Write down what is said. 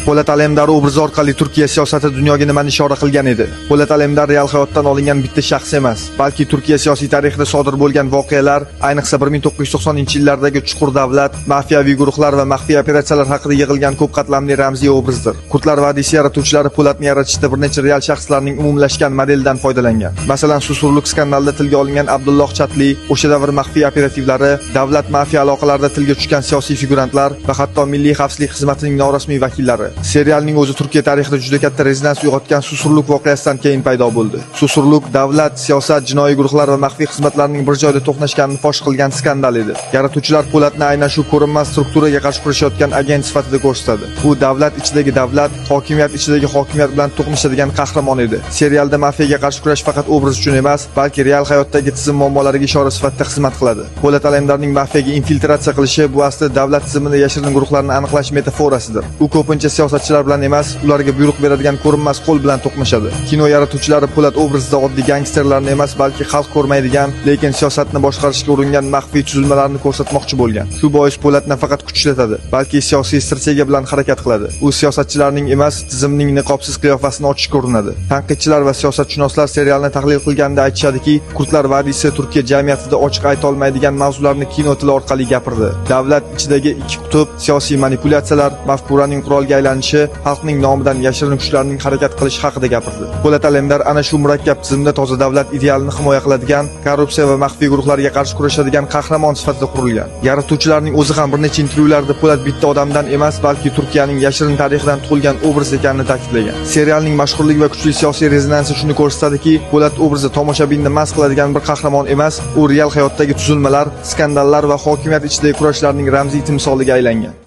Po'lat Alemdar obrazi orqali Turkiya siyosati dunyoga nimani ishora qilgan edi? Po'lat Alemdar real hayotdan olingan bitta shaxs emas, balki Turkiya siyosiy tarixida sodir bo'lgan voqealar, ayniqsa 1990-yillardagi chuqur davlat, mafiyaviy guruhlar va maxfiy operatsiyalar haqida yig'ilgan ko'p qatlamli ramziy obrazdir. Kurdlar vadisi yaratuvchilari Po'latni yaratishda bir necha real shaxslarning umumlashgan modelidan foydalangan. Masalan, Susurluk skandalida tilga olingan Abdulloh Chatli, o'sha davr maxfiy operativlari, davlat mafiya aloqalarida tilga tushgan siyosiy figurantlar va hatto Milliy xavfsizlik xizmatining norasmiy vakillari. Serialning o'zi Turkiya tarixida juda katta rezonans uyg'otgan Susurluk voqeasidan keyin paydo bo'ldi. Susurluk davlat, siyosat, jinoiy guruhlar va maxfiy xizmatlarning bir joyda to'qnashganini fosh qilgan skandal edi. Yaratuvchilar Po'latni aynan shu ko'rinmas strukturaga qarshi kurashayotgan agent sifatida ko'rsatadi. U davlat ichidagi davlat, hokimiyat ichidagi hokimiyat bilan to'qnashadigan qahramon edi. Serialda mafiyaga qarshi kurash faqat obraz uchun emas, balki real hayotdagi tizim muammolariga ishora sifatida xizmat qiladi. Po'lat Alemdarning mafiyaga infiltratsiya qilishi bu aslida davlat tizimida yashirin guruhlarni aniqlash metaforasidir. U ko'pincha siyosatchilar bilan emas, ularga buyruq beradigan ko'rinmas qo'l bilan to'qnashadi. Kino yaratuvchilari Po'lat obrazida oddiy gangsterlarni emas, balki xalq ko'rmaydigan, lekin siyosatni boshqarishga uringan maxfiy tuzilmalarni ko'rsatmoqchi bo'lgan. Shu bois Po'lat nafaqat kuchlatadi, balki siyosiy strategiya bilan harakat qiladi. U siyosatchilarning emas, tizimning niqobsiz qiyofasini ochishga urinadi. Tanqidchilar va siyosatshunoslar serialni tahlil qilganda aytishadiki, Kurdlar vadisi Turkiya jamiyatida ochiq ayta olmaydigan mavzularni kino tili orqali gapirdi. Davlat ichidagi ikki qutb, siyosiy manipulyatsiyalar, mafkuraning qurolga aylanishi, xalqning nomidan yashirin kuchlarning harakat qilishi haqida gapirdi. Po'lat Alemdar ana shu murakkab tizimda toza davlat idealini himoya qiladigan, korrupsiya va maxfiy guruhlarga qarshi kurashadigan qahramon sifatida qurilgan. Yaratuvchilarning o'zi ham bir necha intervyularda Po'lat bitta odamdan emas, balki Turkiyaning yashirin tarixidan tug'ilgan obraz ekanini ta'kidlagan. Serialning mashhurligi va kuchli siyosiy rezonansi shuni ko'rsatadiki, Po'lat obrazi tomoshabinni mast qiladigan bir qahramon emas, u real hayotdagi tuzilmalar, skandallar va hokimiyat ichidagi kurashlarning ramziy timsoliga aylangan.